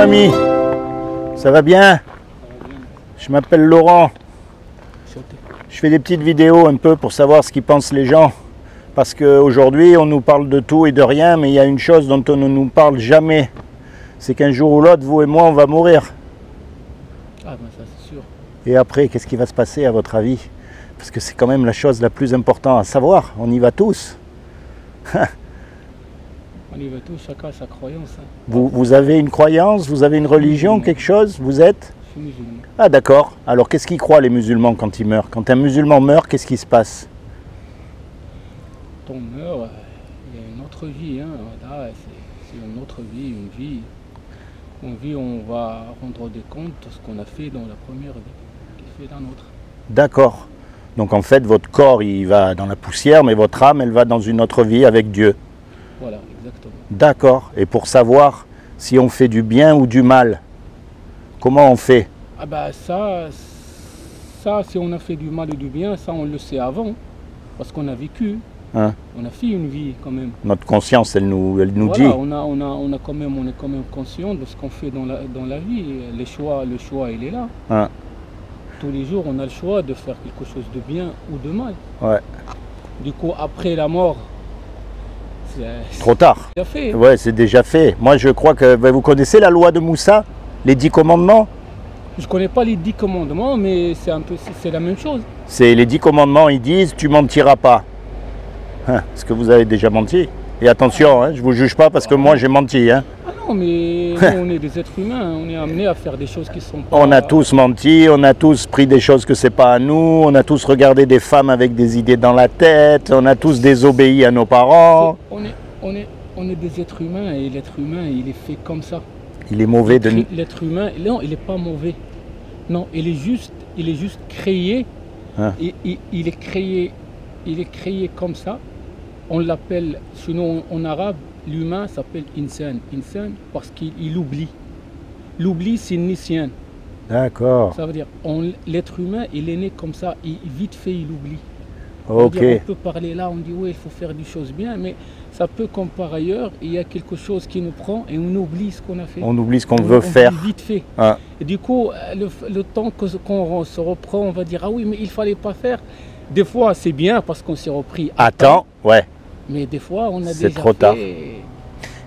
ami, ça va bien? Je m'appelle Laurent. Je fais des petites vidéos un peu pour savoir ce qu'ils pensent les gens. Parce qu'aujourd'hui, on nous parle de tout et de rien, mais il y a une chose dont on ne nous parle jamais. C'est qu'un jour ou l'autre, vous et moi, on va mourir. Ah ben ça c'est sûr. Et après, qu'est-ce qui va se passer à votre avis? Parce que c'est quand même la chose la plus importante à savoir. On y va tous. On y va tous, chacun a sa croyance. Hein. Vous avez une croyance? Vous avez une religion? Quelque chose? Vous êtes? Je suis musulman. Ah d'accord. Alors qu'est-ce qu'ils croient les musulmans quand ils meurent? Quand un musulman meurt, qu'est-ce qui se passe? Quand on meurt, il y a une autre vie. Hein. Voilà, c'est une autre vie, une vie. Une vie où on va rendre des comptes de ce qu'on a fait dans la première vie, qui fait la nôtre. D'accord. Donc en fait, votre corps, il va dans la poussière, mais votre âme, elle va dans une autre vie avec Dieu. Voilà, exactement. D'accord. Et pour savoir si on fait du bien ou du mal, comment on fait? Ah bah ça, si on a fait du mal ou du bien, ça on le sait avant, parce qu'on a vécu. Hein? On a fait une vie quand même. Notre conscience, elle nous Voilà, dit. on est quand même conscient de ce qu'on fait dans la vie. Le choix, il est là. Hein? Tous les jours, on a le choix de faire quelque chose de bien ou de mal. Ouais. Du coup, après la mort, Trop tard. déjà fait. Ouais, c'est déjà fait. Moi, je crois que vous connaissez la loi de Moussa, les 10 commandements. Je connais pas les 10 commandements, mais c'est la même chose. C'est les 10 commandements. Ils disent, tu mentiras pas. Hein, est-ce que vous avez déjà menti? Et attention, hein, je vous juge pas parce que moi j'ai menti. Hein. Ah non, mais nous, on est des êtres humains, on est amenés à faire des choses qui sont pas... On a tous menti, on a tous pris des choses que c'est pas à nous, on a tous regardé des femmes avec des idées dans la tête, on a tous désobéi à nos parents. On est des êtres humains et l'être humain, il est fait comme ça. Il est mauvais de... L'être humain, non, il n'est pas mauvais. Non, il est juste créé. Hein. Il est créé comme ça. On l'appelle, sinon en arabe, l'humain s'appelle insan. Insan parce qu'il oublie. L'oubli, c'est nisyan. D'accord. Ça veut dire, l'être humain, il est né comme ça, vite fait, il oublie. Ok. On peut parler là, on dit oui, il faut faire des choses bien, mais ça peut comme par ailleurs, il y a quelque chose qui nous prend et on oublie ce qu'on a fait. On oublie ce qu'on veut faire. Vite fait. Ah. Et du coup, le temps qu'on se reprend, on va dire ah oui, mais il fallait pas faire. Des fois, c'est bien parce qu'on s'est repris à temps. Ouais. Mais des fois, on a déjà C'est trop tard. fait...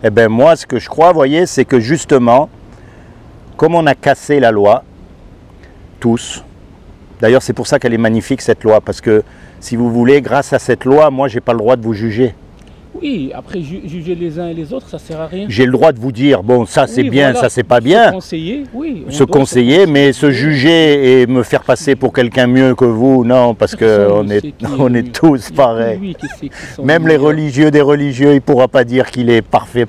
Eh bien moi, ce que je crois, voyez, c'est que justement, comme on a cassé la loi, tous, d'ailleurs c'est pour ça qu'elle est magnifique cette loi, parce que si vous voulez, grâce à cette loi, moi j'ai pas le droit de vous juger. Oui, après juger les uns et les autres, ça sert à rien. J'ai le droit de vous dire, bon ça c'est Oui, bien, voilà. ça c'est pas bien. Se conseiller, oui. Se conseiller, mais se juger et me faire passer pour quelqu'un mieux que vous, non, parce qu'on est tous pareils. Même les religieux des religieux, il ne pourra pas dire qu'il est parfait.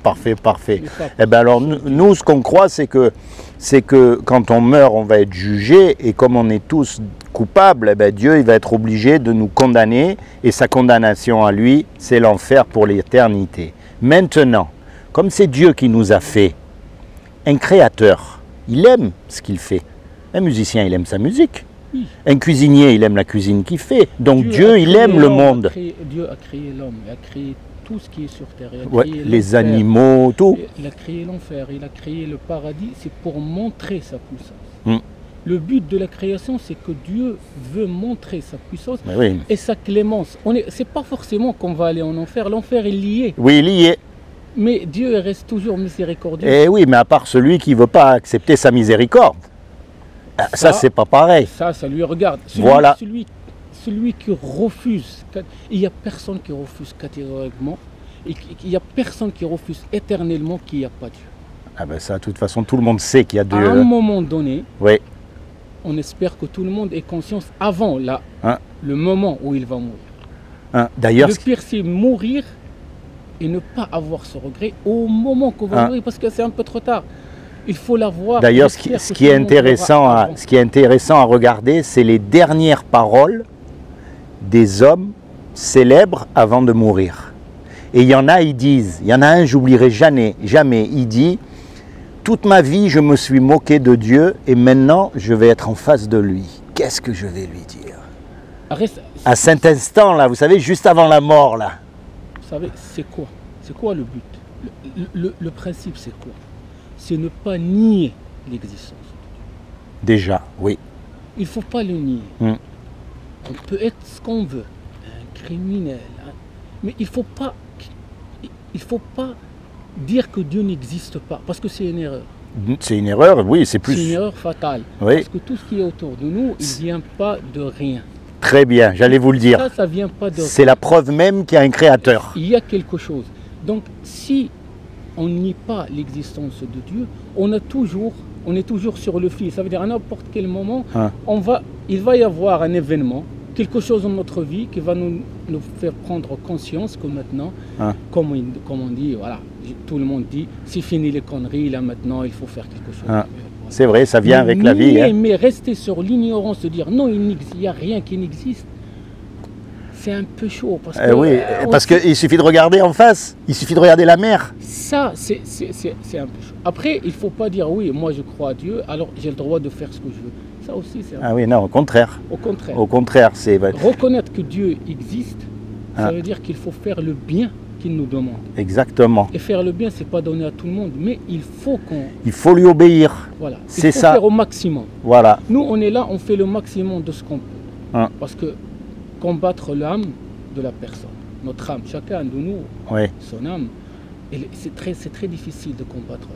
Eh bien alors, nous, ce qu'on croit, c'est que quand on meurt, on va être jugé, et comme on est tous coupables, eh bien, Dieu il va être obligé de nous condamner, et sa condamnation à lui, c'est l'enfer pour l'éternité. Maintenant, comme c'est Dieu qui nous a fait, un créateur, il aime ce qu'il fait. Un musicien, il aime sa musique. Oui. Un cuisinier, il aime la cuisine qu'il fait. Donc Dieu il aime le monde. Dieu a créé l'homme, il a créé tout ce qui est sur terre. Les animaux, tout. Il a créé l'enfer, il a créé le paradis, c'est pour montrer sa puissance. Mm. Le but de la création, c'est que Dieu veut montrer sa puissance Oui. et sa clémence. C'est pas forcément qu'on va aller en enfer, l'enfer est lié. Oui, il y est. Mais Dieu reste toujours miséricordieux. Eh oui, mais à part celui qui ne veut pas accepter sa miséricorde. Ça c'est pas pareil. Ça lui regarde. Voilà. Celui qui refuse, il n'y a personne qui refuse catégoriquement, et il n'y a personne qui refuse éternellement qu'il n'y a pas Dieu. Ah ben ça, de toute façon, tout le monde sait qu'il y a Dieu. À un moment donné, oui. On espère que tout le monde ait conscience avant le moment où il va mourir. D'ailleurs, le pire, c'est mourir et ne pas avoir ce regret au moment qu'on va mourir, parce que c'est un peu trop tard. Il faut l'avoir. D'ailleurs, ce qui est intéressant à regarder, c'est les dernières paroles des hommes célèbres avant de mourir. Et il y en a, ils disent, il y en a un, j'oublierai jamais, il dit, toute ma vie, je me suis moqué de Dieu et maintenant, je vais être en face de lui. Qu'est-ce que je vais lui dire? À cet instant, là, vous savez, juste avant la mort, là. Vous savez, c'est quoi? C'est quoi le but? Le principe, c'est quoi? c'est ne pas nier l'existence. Déjà, oui. Il ne faut pas le nier. On peut être ce qu'on veut, un criminel, mais il ne faut pas dire que Dieu n'existe pas, parce que c'est une erreur. C'est une erreur, oui, c'est plus... C'est une erreur fatale, oui. Parce que tout ce qui est autour de nous, il ne vient pas de rien. Très bien, j'allais vous le dire. Ça vient pas de rien. C'est la preuve même qu'il y a un créateur. Il y a quelque chose. Donc, si on ne nie pas l'existence de Dieu, on est toujours sur le fil. Ça veut dire à n'importe quel moment, il va y avoir un événement, quelque chose dans notre vie qui va nous faire prendre conscience que maintenant, comme on dit, voilà, tout le monde dit, c'est fini les conneries, là maintenant il faut faire quelque chose. Voilà. C'est vrai, ça vient avec la vie. Mais rester sur l'ignorance, de dire non, il n'y a rien qui n'existe, c'est un peu chaud. Parce que, oui, parce qu'il suffit de regarder en face, il suffit de regarder la mer. Ça, c'est un peu chaud. Après, il ne faut pas dire oui, moi je crois à Dieu, alors j'ai le droit de faire ce que je veux. Ça aussi, c'est un peu... oui, non, au contraire. Au contraire. Au contraire, c'est... Reconnaître que Dieu existe, ça veut dire qu'il faut faire le bien qu'il nous demande. Exactement. Et faire le bien, c'est pas donné à tout le monde, mais il faut qu'on... Il faut lui obéir. Voilà. C'est ça. Il faut faire au maximum. Voilà. Nous, on est là, on fait le maximum de ce qu'on peut. Parce que combattre l'âme de la personne, notre âme, chacun de nous, son âme, c'est très difficile de combattre.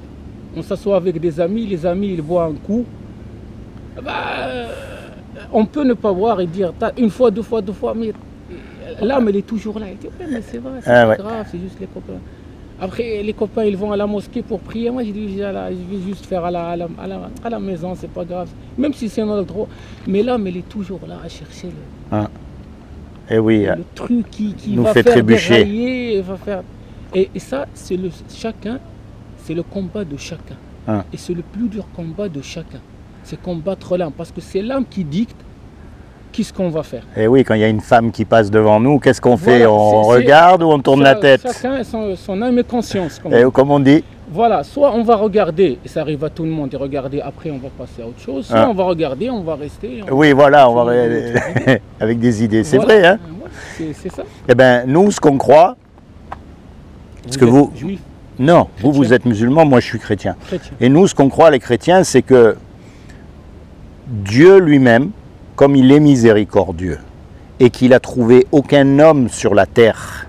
On s'assoit avec des amis, les amis, ils boivent un coup. On peut ne pas boire et dire une fois, deux fois, mais l'âme, elle est toujours là. Elle dit, mais c'est vrai, c'est pas grave, c'est juste les copains. Après, les copains, ils vont à la mosquée pour prier. Moi, je dis, je vais juste faire à la maison, c'est pas grave. Même si c'est notre droit. Mais l'âme, elle est toujours là à chercher et oui, le truc qui nous va fait faire trébucher. Dérailler, va faire... Et ça, c'est le combat de chacun. Et c'est le plus dur combat de chacun. C'est combattre l'âme. Parce que c'est l'âme qui dicte qu'est-ce qu'on va faire. Et oui, quand il y a une femme qui passe devant nous, qu'est-ce qu'on fait? On regarde ou on tourne la tête? Chacun a son âme et conscience. Comme on dit. Voilà, soit on va regarder, et ça arrive à tout le monde de regarder, après on va passer à autre chose, soit on va regarder, on va rester... Oui, voilà, on va avec des idées, c'est vrai, hein? C'est ça. Eh bien, nous, ce qu'on croit... Vous êtes juif? Non, vous êtes musulman, moi je suis chrétien. Chrétien. Et nous, ce qu'on croit les chrétiens, c'est que Dieu lui-même, comme il est miséricordieux, et qu'il a trouvé aucun homme sur la terre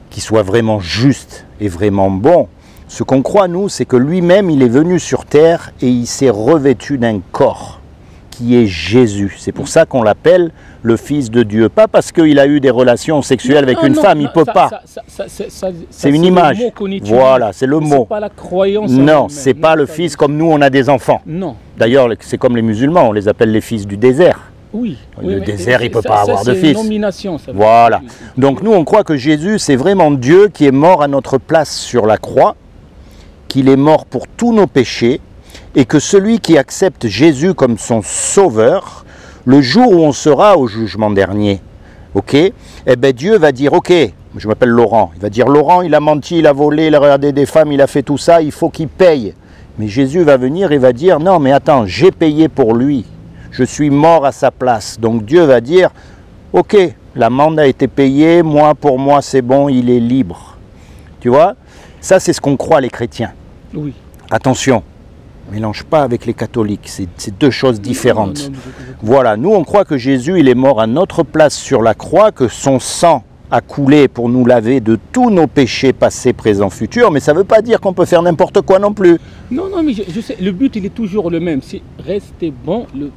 qui soit vraiment juste et vraiment bon, ce qu'on croit, nous, c'est que lui-même, il est venu sur terre et il s'est revêtu d'un corps qui est Jésus. C'est pour ça qu'on l'appelle le Fils de Dieu. Pas parce qu'il a eu des relations sexuelles avec une femme, il ne peut pas. C'est une image. Voilà, c'est le mot. C'est pas la croyance. Non, c'est pas le Fils comme nous, on a des enfants. Non. D'ailleurs, c'est comme les musulmans, on les appelle les fils du désert. Oui. Le désert, il ne peut pas avoir de fils. C'est une nomination. Ça voilà. Donc nous, on croit que Jésus, c'est vraiment Dieu qui est mort à notre place sur la croix, qu'il est mort pour tous nos péchés, et que celui qui accepte Jésus comme son sauveur, le jour où on sera au jugement dernier, eh ben Dieu va dire, ok, je m'appelle Laurent, il va dire, Laurent, il a menti, il a volé, il a regardé des femmes, il a fait tout ça, il faut qu'il paye. Mais Jésus va venir et va dire, non mais attends, j'ai payé pour lui, je suis mort à sa place. Donc Dieu va dire, ok, l'amende a été payée, pour moi c'est bon, il est libre. Tu vois? Ça c'est ce qu'on croit les chrétiens. Oui. Attention, mélange pas avec les catholiques, c'est deux choses différentes. Voilà, nous on croit que Jésus il est mort à notre place sur la croix, que son sang a coulé pour nous laver de tous nos péchés passés, présents, futurs, mais ça ne veut pas dire qu'on peut faire n'importe quoi non plus. Non, mais je sais, le but il est toujours le même, c'est rester bon le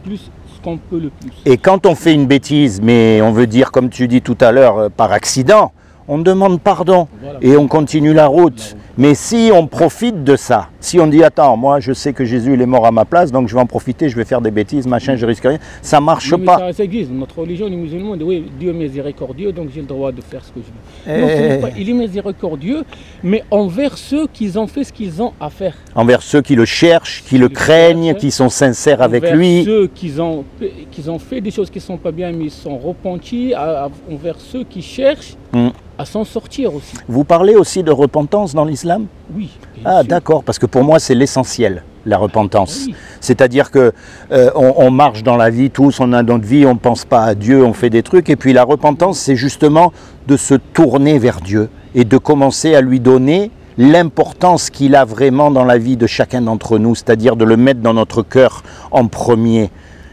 plus ce qu'on peut le plus. Et quand on fait une bêtise, mais on veut dire comme tu dis tout à l'heure, par accident, on demande pardon et on continue la route. Mais si on profite de ça, si on dit attends, moi je sais que Jésus il est mort à ma place, donc je vais en profiter, je vais faire des bêtises, machin, je risque rien, ça marche pas. Ça existe, notre religion, les musulmans, oui, Dieu est miséricordieux, donc j'ai le droit de faire ce que je veux. Non, il est miséricordieux, mais envers ceux qui ont fait ce qu'ils ont à faire. Envers ceux qui le cherchent, qui le craignent, qui sont sincères avec lui. Envers ceux qui ont fait des choses qui ne sont pas bien, mais ils sont repentis, envers ceux qui cherchent à s'en sortir aussi. Vous parlez aussi de repentance dans l'islam? Oui. Ah d'accord, parce que pour moi c'est l'essentiel, la repentance. Oui. C'est-à-dire que on marche dans la vie tous, on a notre vie, on ne pense pas à Dieu, on fait des trucs, et puis la repentance c'est justement de se tourner vers Dieu et de commencer à lui donner l'importance qu'il a vraiment dans la vie de chacun d'entre nous, c'est-à-dire de le mettre dans notre cœur en premier.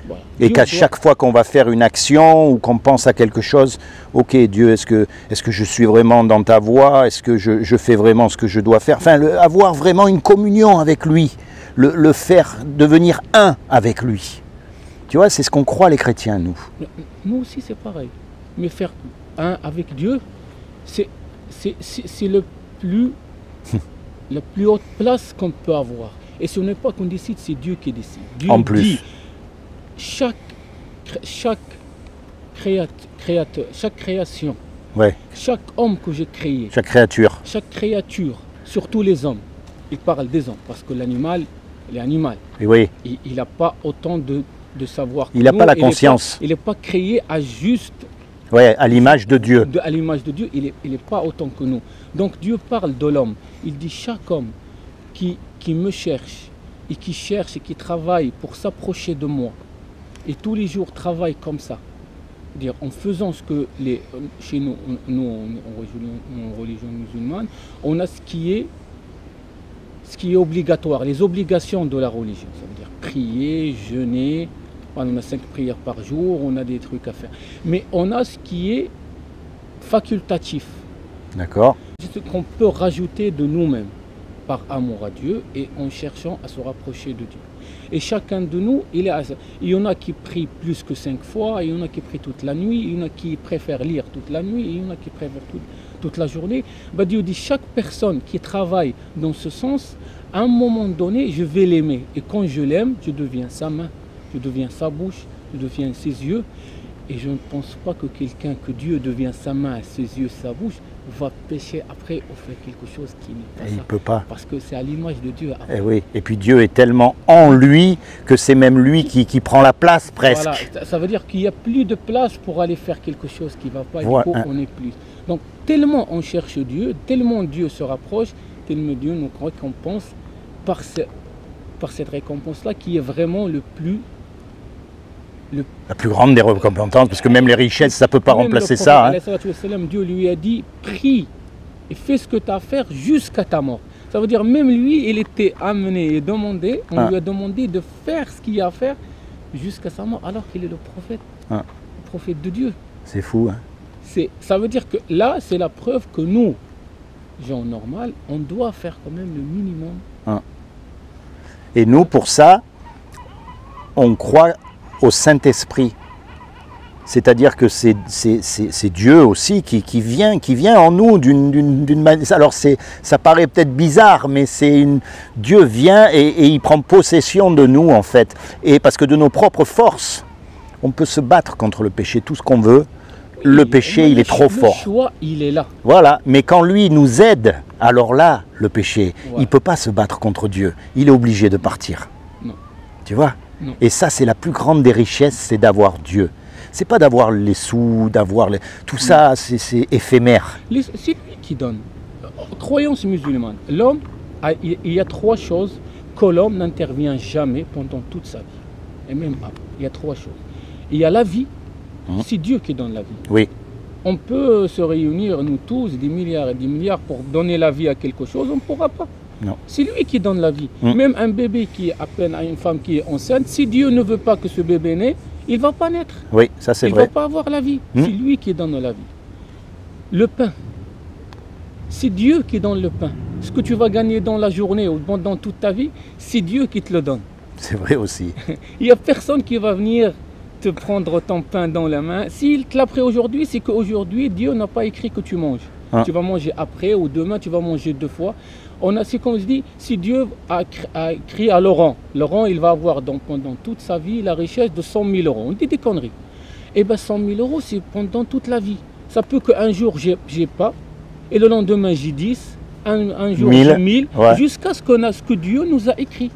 Voilà. Et qu'à chaque fois qu'on va faire une action ou qu'on pense à quelque chose, ok Dieu, est-ce que je suis vraiment dans ta voie? Est-ce que je fais vraiment ce que je dois faire? Enfin, avoir vraiment une communion avec lui, le faire devenir un avec lui. Tu vois, c'est ce qu'on croit les chrétiens, nous. Nous aussi, c'est pareil. Mais faire un avec Dieu, c'est la plus haute place qu'on peut avoir. Et ce n'est pas qu'on décide, c'est Dieu qui décide. Dieu En plus. dit, chaque création, Ouais. chaque homme que j'ai créé, Chaque créature. chaque créature, surtout les hommes, il parle des hommes, parce que l'animal, il est animal. Et oui, Il n'a pas autant de savoir que il n'a nous. pas la conscience. Il n'est pas créé à juste, Ouais, à l'image de Dieu. à l'image de Dieu, il n'est pas autant que nous. Donc Dieu parle de l'homme. Il dit chaque homme qui me cherche et qui cherche et qui travaille pour s'approcher de moi, et tous les jours travaille comme ça, dire en faisant ce que chez nous, en religion musulmane, on a ce qui est obligatoire, les obligations de la religion. Ça veut dire prier, jeûner, on a 5 prières par jour, on a des trucs à faire. Mais on a ce qui est facultatif, D'accord. ce qu'on peut rajouter de nous-mêmes par amour à Dieu et en cherchant à se rapprocher de Dieu. Et chacun de nous, il y en a qui prient plus que 5 fois, il y en a qui prient toute la nuit, il y en a qui préfèrent lire toute la nuit, il y en a qui préfèrent toute la journée. Dieu dit chaque personne qui travaille dans ce sens, à un moment donné, je vais l'aimer. Et quand je l'aime, je deviens sa main, je deviens sa bouche, je deviens ses yeux. Et je ne pense pas que quelqu'un, que Dieu devient sa main, ses yeux, sa bouche, va pécher après ou faire quelque chose qui n'est pas ça. Il ne peut pas. Parce que c'est à l'image de Dieu. Et oui. Et puis Dieu est tellement en lui que c'est même lui qui prend la place presque. Voilà. Ça veut dire qu'il n'y a plus de place pour aller faire quelque chose qui ne va pas. Et Voilà. du coup, on est plus. Donc, tellement on cherche Dieu, tellement Dieu se rapproche, tellement Dieu nous récompense par cette récompense-là qui est vraiment La plus grande des récompenses, parce que même les richesses, ça ne peut pas Même remplacer le ça. Hein. prophète, Dieu lui a dit, prie et fais ce que tu as à faire jusqu'à ta mort. Ça veut dire même lui, il était amené et demandé, on lui a demandé de faire ce qu'il y a à faire jusqu'à sa mort, alors qu'il est le prophète, le prophète de Dieu. C'est fou. Hein. Ça veut dire que là, c'est la preuve que nous, gens normaux, on doit faire quand même le minimum. Et nous, pour ça, on croit au Saint-Esprit. C'est-à-dire que c'est Dieu aussi qui vient en nous d'une manière. Alors ça paraît peut-être bizarre, mais Dieu vient et il prend possession de nous en fait. Et parce que de nos propres forces, on peut se battre contre le péché, tout ce qu'on veut. Le péché, il est trop fort. Le choix, il est là. Voilà, mais quand lui nous aide, alors là, le péché, il ne peut pas se battre contre Dieu. Il est obligé de partir. Non. Tu vois? Non. Et ça, c'est la plus grande des richesses, c'est d'avoir Dieu. C'est pas d'avoir les sous, tout ça, c'est éphémère. C'est lui qui donne. Croyance musulmane. L'homme, il y a 3 choses que l'homme n'intervient jamais pendant toute sa vie. Et même après, il y a 3 choses. Il y a la vie. C'est Dieu qui donne la vie. Oui. On peut se réunir, nous tous, des milliards et des milliards, pour donner la vie à quelque chose, on ne pourra pas. Non. C'est lui qui donne la vie. Même un bébé qui est à peine à une femme qui est enceinte, si Dieu ne veut pas que ce bébé naisse, il ne va pas naître. Oui, ça c'est Il vrai. ne va pas avoir la vie. C'est lui qui donne la vie. Le pain. C'est Dieu qui donne le pain. Ce que tu vas gagner dans la journée ou dans toute ta vie, c'est Dieu qui te le donne. C'est vrai aussi. Il n'y a personne qui va venir te prendre ton pain dans la main. S'il te l'a pris aujourd'hui, c'est qu'aujourd'hui, Dieu n'a pas écrit que tu manges. Tu vas manger après ou demain, tu vas manger 2 fois. C'est comme je dis, si Dieu a écrit à Laurent, il va avoir pendant toute sa vie la richesse de 100 000 euros. On dit des conneries. Eh bien 100 000 euros, c'est pendant toute la vie. Ça peut qu'un jour, j'ai pas, et le lendemain, j'ai 10, un jour, j'ai 1000, jusqu'à ce que Dieu nous a écrit.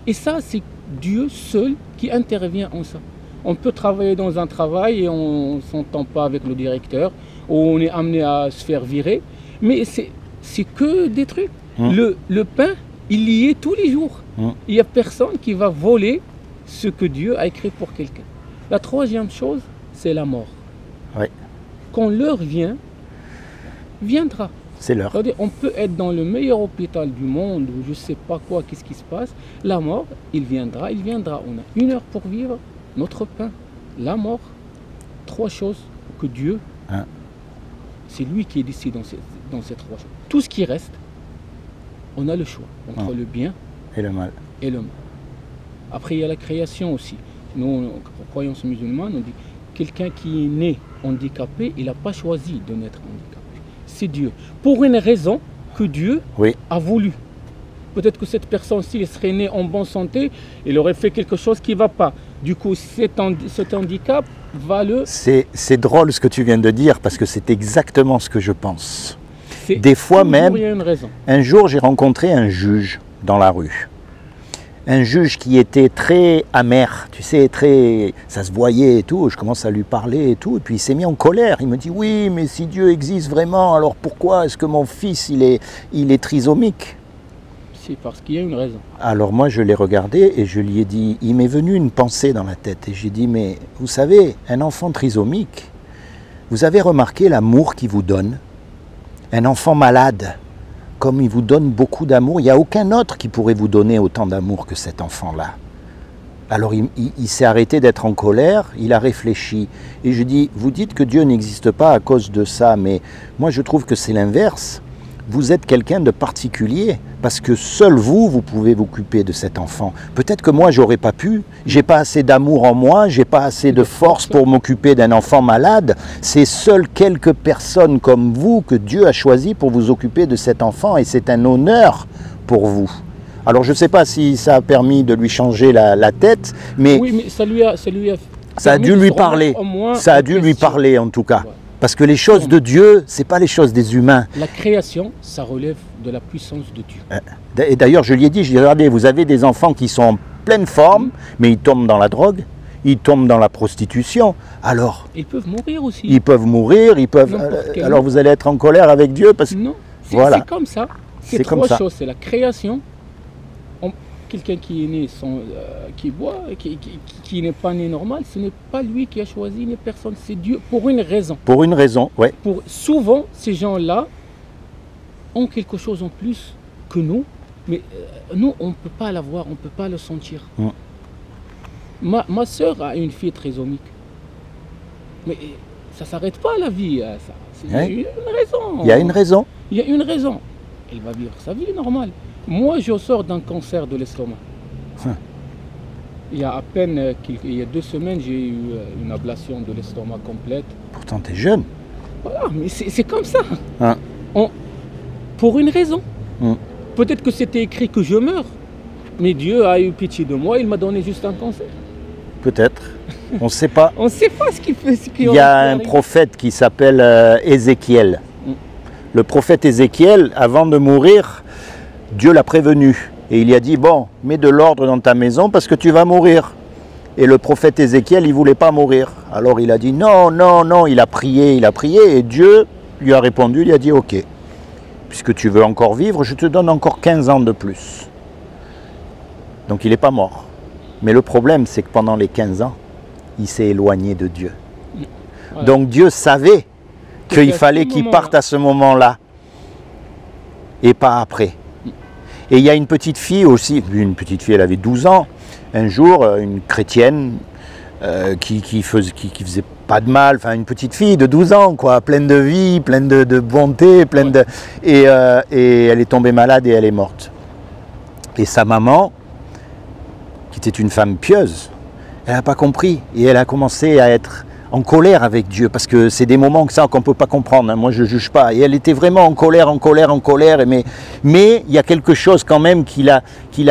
Et ça, c'est Dieu seul qui intervient en ça. On peut travailler dans un travail et on ne s'entend pas avec le directeur, ou on est amené à se faire virer, mais c'est que des trucs. Le pain, il y est tous les jours. Il n'y a personne qui va voler ce que Dieu a écrit pour quelqu'un. La 3e chose, c'est la mort. Oui. Quand l'heure viendra. C'est l'heure. C'est-à-dire, on peut être dans le meilleur hôpital du monde, ou je ne sais pas quoi, qu'est-ce qui se passe. La mort, il viendra. On a 1 heure pour vivre, notre pain, la mort. 3 choses que Dieu, c'est lui qui est décidé dans ces 3 choses. Tout ce qui reste, on a le choix entre le bien et le mal. Après, il y a la création aussi. Nous, croyance musulmane, on dit quelqu'un qui est né handicapé, il n'a pas choisi de naître handicapé. C'est Dieu. Pour une raison que Dieu a voulu. Peut-être que cette personne, s'il serait né en bonne santé, il aurait fait quelque chose qui ne va pas. Du coup, cet handicap va le... C'est drôle ce que tu viens de dire, parce que c'est exactement ce que je pense. Des fois même, il y a une raison. Un jour, j'ai rencontré un juge dans la rue. Un juge qui était très amer, tu sais, ça se voyait et tout. Je commence à lui parler et tout, et puis il s'est mis en colère. Il me dit, oui, mais si Dieu existe vraiment, alors pourquoi est-ce que mon fils, il est trisomique? C'est parce qu'il y a une raison. Alors moi, je l'ai regardé et je lui ai dit, il m'est venu une pensée dans la tête. Et j'ai dit, mais vous savez, un enfant trisomique, vous avez remarqué l'amour qu'il vous donne? Un enfant malade, comme il vous donne beaucoup d'amour, il n'y a aucun autre qui pourrait vous donner autant d'amour que cet enfant-là. Alors il s'est arrêté d'être en colère, il a réfléchi. Et je dis, vous dites que Dieu n'existe pas à cause de ça, mais moi je trouve que c'est l'inverse. Vous êtes quelqu'un de particulier, parce que seul vous pouvez vous occuper de cet enfant. Peut-être que moi, j'aurais pas pu, j'ai pas assez d'amour en moi, j'ai pas assez de force pour m'occuper d'un enfant malade. C'est seules quelques personnes comme vous que Dieu a choisi pour vous occuper de cet enfant, et c'est un honneur pour vous. Alors je ne sais pas si ça a permis de lui changer la tête, mais, oui, mais ça a dû lui parler. Ça a dû lui parler en tout cas. Ouais. Parce que les choses de Dieu, ce n'est pas les choses des humains. La création, ça relève de la puissance de Dieu. Et d'ailleurs, je lui ai dit, regardez, vous avez des enfants qui sont en pleine forme, mais ils tombent dans la drogue, ils tombent dans la prostitution. Alors, ils peuvent mourir aussi. Ils peuvent mourir, ils peuvent... alors vous allez être en colère avec Dieu parce que... Non, c'est comme ça. C'est 3 choses, c'est la création. Quelqu'un qui est né qui boit, qui n'est pas né normal, ce n'est pas lui qui a choisi, ni personne, c'est Dieu, pour une raison. Pour une raison, oui. Souvent, ces gens-là ont quelque chose en plus que nous, mais nous, on ne peut pas l'avoir, on ne peut pas le sentir. Ma soeur a une fille trisomique, mais ça ne s'arrête pas la vie, ça. Il y a une raison. Il y a une raison. Il y a une raison. Elle va vivre sa vie normale. Moi, je sors d'un cancer de l'estomac. Il y a à peine, il y a 2 semaines, j'ai eu une ablation de l'estomac complète. Pourtant, tu es jeune. Voilà, mais c'est comme ça. Pour une raison. Peut-être que c'était écrit que je meurs, mais Dieu a eu pitié de moi, il m'a donné juste un cancer. Peut-être. On ne sait pas. On ne sait pas ce qu'il fait. Il y a un prophète qui s'appelle Ézéchiel. Le prophète Ézéchiel, avant de mourir, Dieu l'a prévenu et il lui a dit, bon, mets de l'ordre dans ta maison parce que tu vas mourir. Et le prophète Ézéchiel, il ne voulait pas mourir. Alors il a dit, non, non, non, il a prié et Dieu lui a répondu, il lui a dit, ok, puisque tu veux encore vivre, je te donne encore 15 ans de plus. Donc il n'est pas mort. Mais le problème, c'est que pendant les 15 ans, il s'est éloigné de Dieu. Ouais. Donc Dieu savait qu'il fallait qu'il parte à ce moment-là et pas après. Et il y a une petite fille aussi, une petite fille, elle avait 12 ans, un jour, une chrétienne qui faisait pas de mal, enfin une petite fille de 12 ans, quoi, pleine de vie, pleine de bonté, pleine de... Et elle est tombée malade et elle est morte. Et sa maman, qui était une femme pieuse, elle n'a pas compris et elle a commencé à être en colère avec Dieu, parce que c'est des moments que ça qu'on ne peut pas comprendre, hein. Moi je ne juge pas, et elle était vraiment en colère, mais il y a quelque chose quand même qu'il a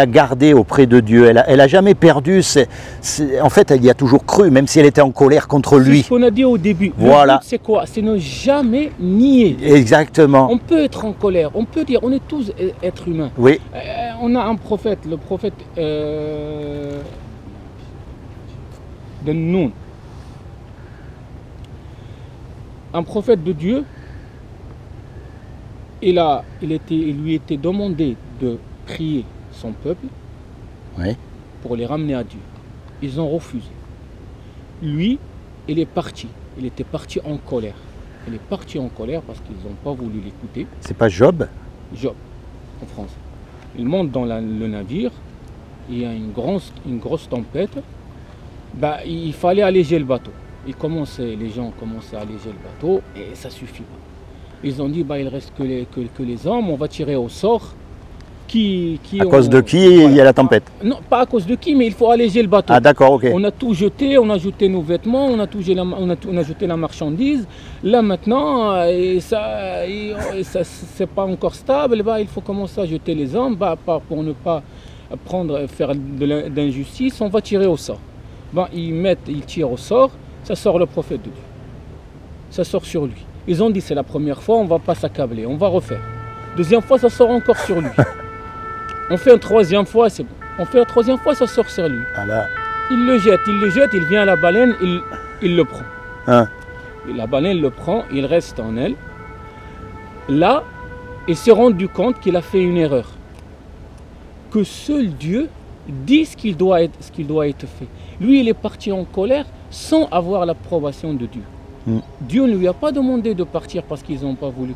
gardé auprès de Dieu, elle a jamais perdu, en fait elle y a toujours cru, même si elle était en colère contre lui. C'est ce qu'on a dit au début, voilà. C'est quoi? C'est ne jamais nier. Exactement. On peut être en colère, on peut dire, on est tous êtres humains. Oui. On a un prophète, le prophète de Noun. Un prophète de Dieu, il lui était demandé de prier son peuple pour les ramener à Dieu. Ils ont refusé. Lui, il est parti. Il était parti en colère. il est parti en colère parce qu'ils n'ont pas voulu l'écouter. C'est pas Job? Job, en France. Il monte dans le navire, il y a une grosse tempête. Bah, il fallait alléger le bateau. Les gens commençaient à alléger le bateau et ça suffit pas. Ils ont dit, bah, il reste que les hommes, on va tirer au sort. À cause de qui il y a la tempête? Non, pas à cause de qui, mais il faut alléger le bateau. Ah d'accord, ok. On a tout jeté, on a jeté nos vêtements, on a jeté la marchandise. Là maintenant, c'est pas encore stable, bah, il faut commencer à jeter les hommes pour ne pas faire d'injustice, on va tirer au sort. Bah, ils tirent au sort, ça sort le prophète de Dieu. Ça sort sur lui. Ils ont dit c'est la première fois, on ne va pas s'accabler, on va refaire. Deuxième fois, ça sort encore sur lui. On fait une troisième fois, c'est bon. On fait la troisième fois, ça sort sur lui. Voilà. Il le jette, il vient à la baleine, il le prend. Hein? Et la baleine le prend, il reste en elle. Là, il s'est rendu compte qu'il a fait une erreur. Que seul Dieu dit ce qu'il doit être fait. Lui, il est parti en colère sans avoir l'approbation de Dieu. Dieu ne lui a pas demandé de partir parce qu'ils n'ont pas voulu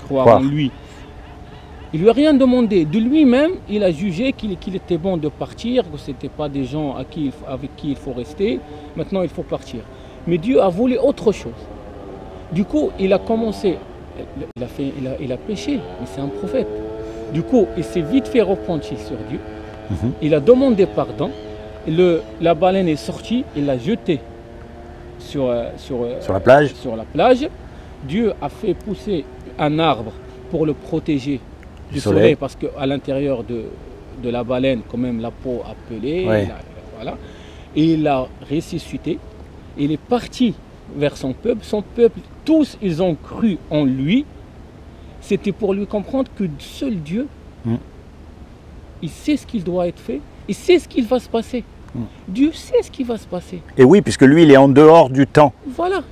croire en lui. Il lui a rien demandé. De lui-même, il a jugé qu'il était bon de partir, que ce n'étaient pas des gens avec qui il faut rester. Maintenant, il faut partir. Mais Dieu a voulu autre chose. Du coup, il a commencé, il a péché, mais c'est un prophète. Du coup, il s'est vite fait repentir sur Dieu. Il a demandé pardon. La baleine est sortie, il l'a jetée sur la plage. Dieu a fait pousser un arbre pour le protéger du soleil parce qu'à l'intérieur de la baleine, quand même, la peau a pelé. Voilà. Et il a ressuscité. Il est parti vers son peuple. Son peuple, tous, ils ont cru en lui. C'était pour lui comprendre que seul Dieu, il sait ce qu'il doit être fait. Il sait ce qu'il va se passer. Dieu sait ce qui va se passer. Et oui, puisque lui, il est en dehors du temps. Voilà.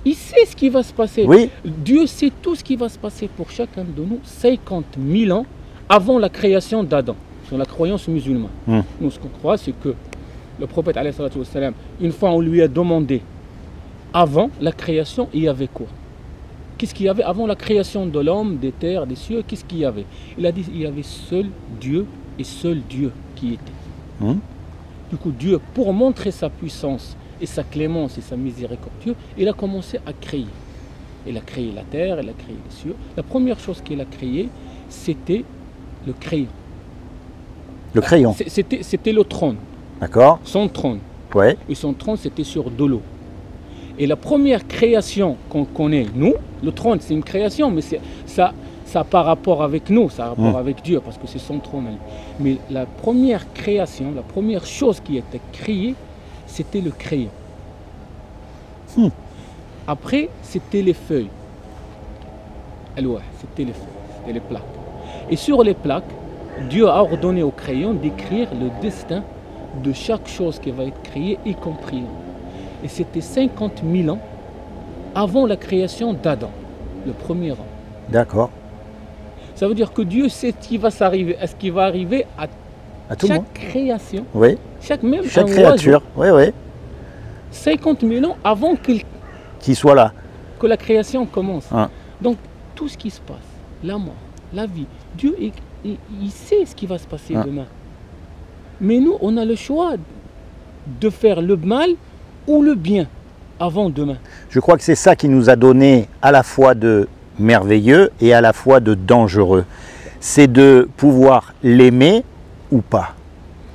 Il sait ce qui va se passer. Oui. Dieu sait tout ce qui va se passer pour chacun de nous 50 000 ans avant la création d'Adam. Sur la croyance musulmane. Nous, ce qu'on croit, c'est que le prophète, une fois, on lui a demandé, avant la création, il y avait quoi? Qu'est-ce qu'il y avait avant la création de l'homme, des terres, des cieux? Qu'est-ce qu'il y avait? Il a dit qu'il y avait seul Dieu et seul Dieu qui était. Du coup, Dieu, pour montrer sa puissance et sa clémence et sa miséricorde, il a commencé à créer. Il a créé la terre, il a créé les cieux. La première chose qu'il a créée, c'était le crayon. Le crayon? C'était le trône. D'accord. Son trône. Ouais. Et son trône, c'était sur de l'eau. Et la première création qu'on connaît, nous, le trône, c'est une création, mais ça n'a pas rapport avec nous, ça a rapport avec Dieu, parce que c'est son trône. Mais la première création, la première chose qui était créée, c'était le crayon. Après, c'était les feuilles. C'était les feuilles, c'était les plaques. Et sur les plaques, Dieu a ordonné au crayon d'écrire le destin de chaque chose qui va être créée, y compris. Et c'était 50 000 ans avant la création d'Adam, le premier homme. D'accord. Ça veut dire que Dieu sait ce qui va arriver à tout chaque création. Oui. Chaque créature. Oui, oui. 50 000 ans avant qu'il soit là. Que la création commence. Donc, tout ce qui se passe, la mort, la vie, Dieu, il sait ce qui va se passer demain. Mais nous, on a le choix de faire le mal ou le bien avant demain. Je crois que c'est ça qui nous a donné à la fois de merveilleux et à la fois de dangereux. C'est de pouvoir l'aimer ou pas.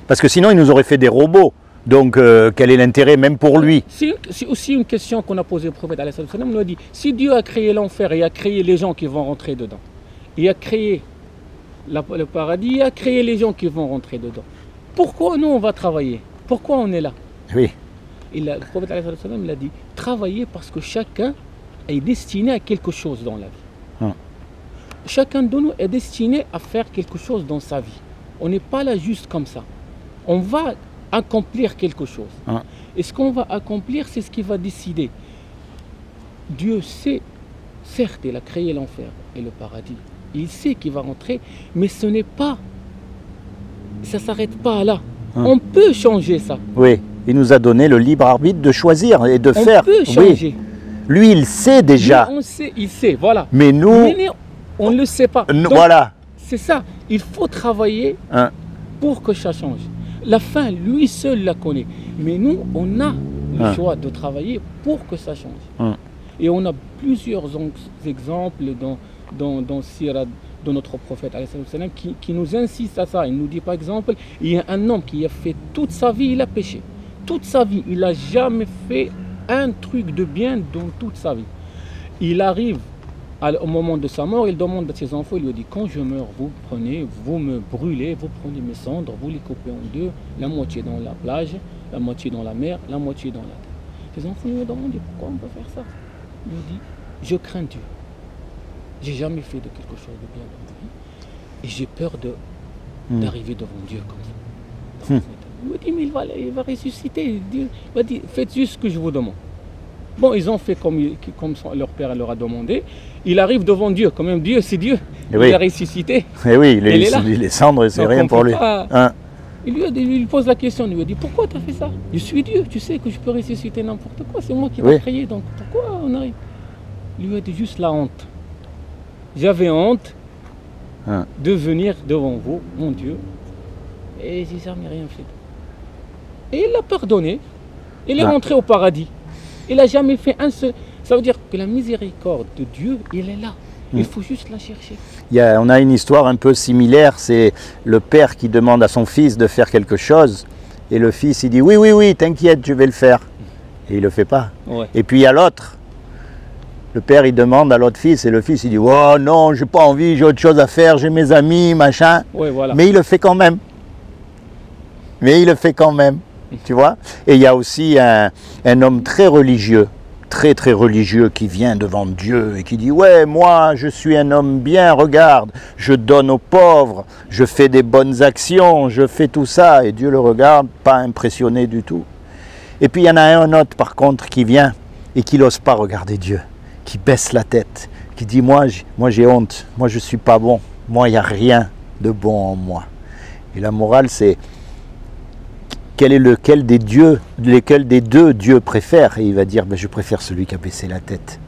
Parce que sinon, il nous aurait fait des robots. Donc, quel est l'intérêt même pour lui? C'est aussi une question qu'on a posée au prophète. Il nous a dit, si Dieu a créé l'enfer et a créé les gens qui vont rentrer dedans, il a créé le paradis, il a créé les gens qui vont rentrer dedans, pourquoi nous on va travailler? Pourquoi on est là? Oui. Et le prophète il a dit, travailler parce que chacun est destiné à quelque chose dans la vie. Chacun de nous est destiné à faire quelque chose dans sa vie. On n'est pas là juste comme ça. On va accomplir quelque chose. Et ce qu'on va accomplir, c'est ce qui va décider. Dieu sait, certes, il a créé l'enfer et le paradis. Il sait qu'il va rentrer, mais ce n'est pas, ça ne s'arrête pas là. On peut changer ça. Oui, il nous a donné le libre arbitre de choisir et de faire. On peut changer. Lui, il sait déjà. Lui, on sait, il sait, voilà. Mais nous, Mais on ne le sait pas. Donc, voilà. c'est ça. Il faut travailler Hein. pour que ça change. La fin, lui seul la connaît. Mais nous, on a le choix de travailler pour que ça change. Et on a plusieurs exemples dans Sirah de notre prophète qui nous insiste à ça. Il nous dit par exemple, il y a un homme qui a fait toute sa vie, il a péché. Toute sa vie, il n'a jamais fait un truc de bien dans toute sa vie. Il arrive au moment de sa mort, il demande à ses enfants, il lui dit, quand je meurs, vous me brûlez, vous prenez mes cendres, vous les coupez en deux, la moitié dans la plage, la moitié dans la mer, la moitié dans la terre. Ses enfants lui demandent, pourquoi on peut faire ça? Il lui dit, je crains Dieu. J'ai jamais fait de quelque chose de bien dans ma vie et j'ai peur d'arriver devant Dieu comme ça. Il me dit, mais il va ressusciter. Dieu va dire, faites juste ce que je vous demande. Bon, ils ont fait comme leur père leur a demandé. Il arrive devant Dieu. Quand même, Dieu, c'est Dieu. Il a ressuscité. Et oui, les cendres, c'est rien pour lui. Il lui pose la question. Il lui dit, pourquoi tu as fait ça? Je suis Dieu. Tu sais que je peux ressusciter n'importe quoi. C'est moi qui t'ai créé. Donc pourquoi on arrive? Il lui a dit juste la honte. J'avais honte de venir devant vous, mon Dieu. Et j'ai jamais rien fait. Et il l'a pardonné. Il est rentré au paradis. Il n'a jamais fait un seul. Ça veut dire que la miséricorde de Dieu, il est là. Il faut juste la chercher. On a une histoire un peu similaire. C'est le père qui demande à son fils de faire quelque chose. Et le fils, il dit oui, oui, oui, t'inquiète, je vais le faire. Et il ne le fait pas. Ouais. Et puis il y a l'autre. Le père, il demande à l'autre fils. Et le fils, il dit oh non, j'ai pas envie, j'ai autre chose à faire, j'ai mes amis, machin. Ouais, voilà. Mais il le fait quand même. Tu vois? Et il y a aussi un homme très religieux, très religieux, qui vient devant Dieu et qui dit ouais, moi je suis un homme bien, regarde, je donne aux pauvres, je fais des bonnes actions, je fais tout ça. Et Dieu le regarde, pas impressionné du tout. Et puis il y en a un autre par contre qui vient et qui n'ose pas regarder Dieu, qui baisse la tête, qui dit moi j'ai honte, moi je suis pas bon, moi il n'y a rien de bon en moi. Et la morale c'est lequel des deux Dieu préfère? Et il va dire, je préfère celui qui a baissé la tête,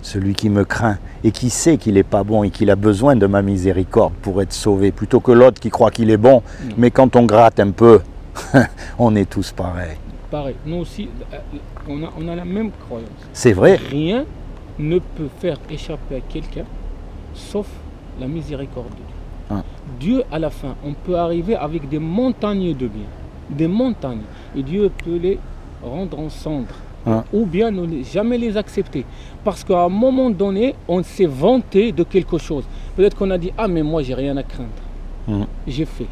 celui qui me craint et qui sait qu'il n'est pas bon et qu'il a besoin de ma miséricorde pour être sauvé, plutôt que l'autre qui croit qu'il est bon, mais quand on gratte un peu, on est tous pareils. Pareil, nous aussi, on a la même croyance. C'est vrai. Rien ne peut faire échapper à quelqu'un, sauf la miséricorde de Dieu. Dieu, à la fin, on peut arriver avec des montagnes de biens. Des montagnes, et Dieu peut les rendre en cendres, ou bien ne jamais les accepter, parce qu'à un moment donné on s'est vanté de quelque chose. Peut-être qu'on a dit ah mais moi j'ai rien à craindre, j'ai fait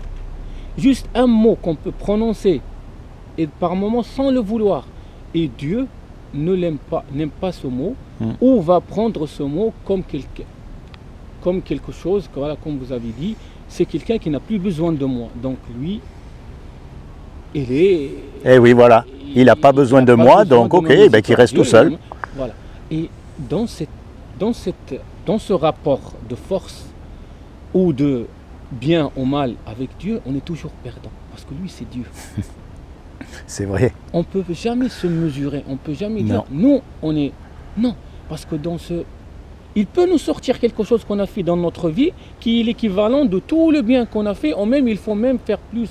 juste un mot qu'on peut prononcer et par moment sans le vouloir, et Dieu ne n'aime pas ce mot, ou va prendre ce mot comme quelque chose, voilà, comme vous avez dit, c'est quelqu'un qui n'a plus besoin de moi, donc lui Eh oui, voilà. Il n'a pas besoin de moi, donc ok, qu'il reste tout seul. Voilà. Et dans ce rapport de force ou de bien ou mal avec Dieu, on est toujours perdant. Parce que lui, c'est Dieu. C'est vrai. On ne peut jamais se mesurer. On ne peut jamais dire, nous, on est... Non, parce que il peut nous sortir quelque chose qu'on a fait dans notre vie qui est l'équivalent de tout le bien qu'on a fait, ou même il faut même faire plus.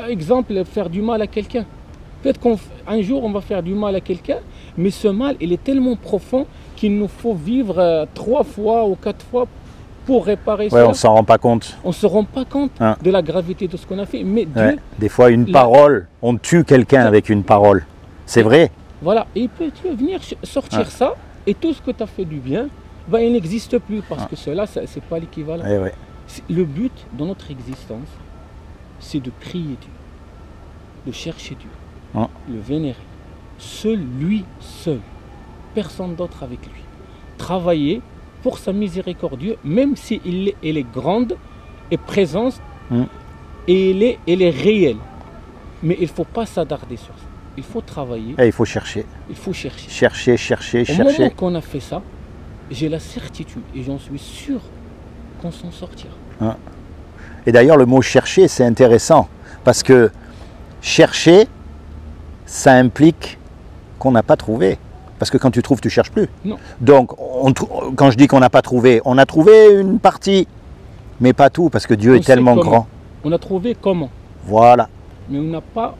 Exemple, faire du mal à quelqu'un. Peut-être qu'un jour on va faire du mal à quelqu'un, mais ce mal il est tellement profond qu'il nous faut vivre 3 fois ou 4 fois pour réparer ça. On ne s'en rend pas compte. On ne se rend pas compte de la gravité de ce qu'on a fait. Mais Dieu, des fois une parole, on tue quelqu'un avec une parole. C'est vrai. Voilà, et il peut venir sortir ça, et tout ce que tu as fait du bien, il n'existe plus, parce que cela, ce n'est pas l'équivalent. Le but de notre existence, c'est de prier Dieu, de chercher Dieu, le vénérer. Lui seul, personne d'autre avec lui. Travailler pour sa miséricorde, même si elle est grande et présente, et elle est réelle. Mais il ne faut pas s'attarder sur ça. Il faut travailler. Et il faut chercher. Il faut chercher. Chercher. Au moment qu'on a fait ça, j'ai la certitude et j'en suis sûr qu'on s'en sortira. Et d'ailleurs, le mot chercher, c'est intéressant. Parce que chercher, ça implique qu'on n'a pas trouvé. Parce que quand tu trouves, tu cherches plus. Non. Donc, quand je dis qu'on n'a pas trouvé, on a trouvé une partie, mais pas tout, parce que Dieu est tellement grand. On a trouvé comment. Voilà. Mais on n'a pas,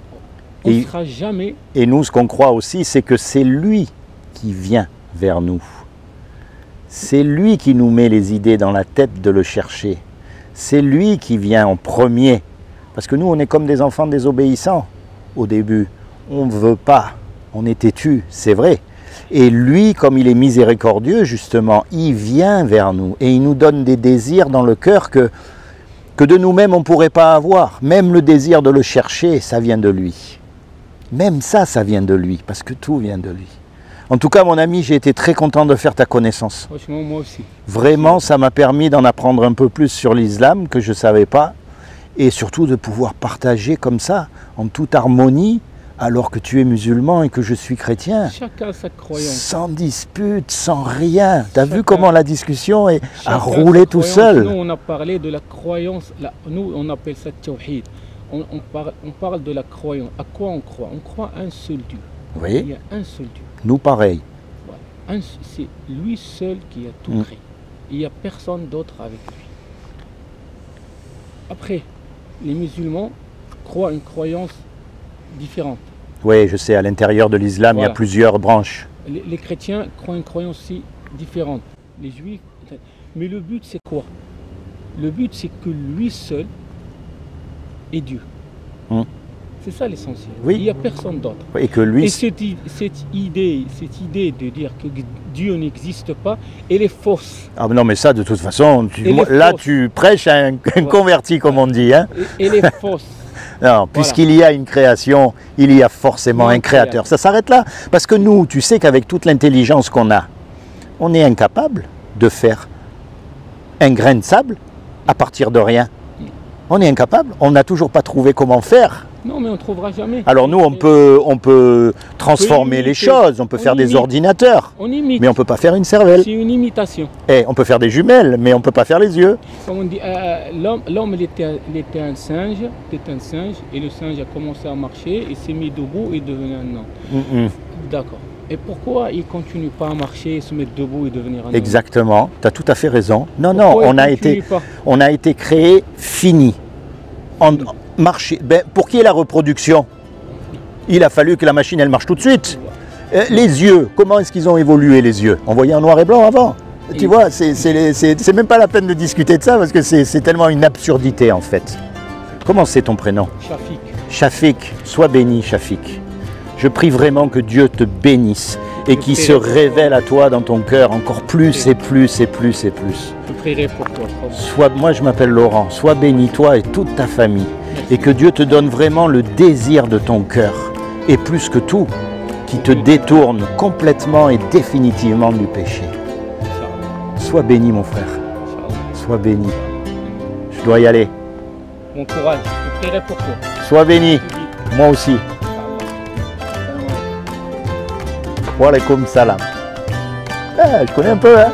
on ne sera jamais. Et nous, ce qu'on croit aussi, c'est que c'est lui qui vient vers nous. C'est lui qui nous met les idées dans la tête de le chercher. C'est lui qui vient en premier. Parce que nous, on est comme des enfants désobéissants au début. On ne veut pas, on est têtu, c'est vrai. Et lui, comme il est miséricordieux, justement, il vient vers nous et il nous donne des désirs dans le cœur que de nous-mêmes on ne pourrait pas avoir. Même le désir de le chercher, ça vient de lui. Même ça vient de lui, parce que tout vient de lui. En tout cas, mon ami, j'ai été très content de faire ta connaissance. Franchement, moi aussi. Vraiment, ça m'a permis d'en apprendre un peu plus sur l'islam, que je ne savais pas, et surtout de pouvoir partager comme ça, en toute harmonie, alors que tu es musulman et que je suis chrétien. Chacun a sa croyance. Sans dispute, sans rien. Tu as vu comment la discussion a roulé tout seul? Nous, on a parlé de la croyance. Nous, on appelle ça tawhid. On parle de la croyance. À quoi on croit? On croit à un seul Dieu. Oui. Il y a un seul Dieu. Nous, pareil. Voilà. C'est lui seul qui a tout créé. Il n'y a personne d'autre avec lui. Après, les musulmans croient une croyance différente. Oui, je sais, à l'intérieur de l'islam, il y a plusieurs branches. Les chrétiens croient une croyance aussi différente. Les juifs. Mais le but, c'est quoi? Le but, c'est que lui seul est Dieu. C'est ça l'essentiel. Oui. Il n'y a personne d'autre. Et que lui... Et cette idée de dire que Dieu n'existe pas, elle est fausse. Ah non, mais ça, de toute façon, tu prêches à un converti, comme on dit. Hein. Elle est fausse. Non, puisqu'il y a une création, il y a forcément un créateur. Ça s'arrête là. Parce que nous, tu sais qu'avec toute l'intelligence qu'on a, on est incapable de faire un grain de sable à partir de rien. On est incapable. On n'a toujours pas trouvé comment faire. Non, mais on ne trouvera jamais. Alors nous, on peut transformer les choses, on peut faire des ordinateurs, mais on ne peut pas faire une cervelle. C'est une imitation. Et on peut faire des jumelles, mais on ne peut pas faire les yeux. Comme on dit, l'homme il était un singe, et le singe a commencé à marcher, il s'est mis debout et est devenu un homme. D'accord. Et pourquoi il ne continue pas à marcher, se mettre debout et devenir un homme? Exactement, tu as tout à fait raison. Non, pourquoi on a été créé fini. Marcher. Pour qu'il y ait la reproduction, il a fallu que la machine elle marche tout de suite. Les yeux, comment est-ce qu'ils ont évolué les yeux? On voyait en noir et blanc avant. Tu vois, c'est même pas la peine de discuter de ça parce que c'est tellement une absurdité en fait. Comment c'est ton prénom? Shafik. Shafik, sois béni Shafik. Je prie vraiment que Dieu te bénisse et qu'il se révèle à toi dans ton cœur encore plus et plus et plus et plus. Je prierai pour toi. Moi je m'appelle Laurent, sois béni toi et toute ta famille. Et que Dieu te donne vraiment le désir de ton cœur. Et plus que tout, qui te détourne complètement et définitivement du péché. Sois béni mon frère. Sois béni. Je dois y aller. Bon courage, je prierai pour toi. Sois béni. Moi aussi. Wa alaykoum salam. Je connais un peu, hein.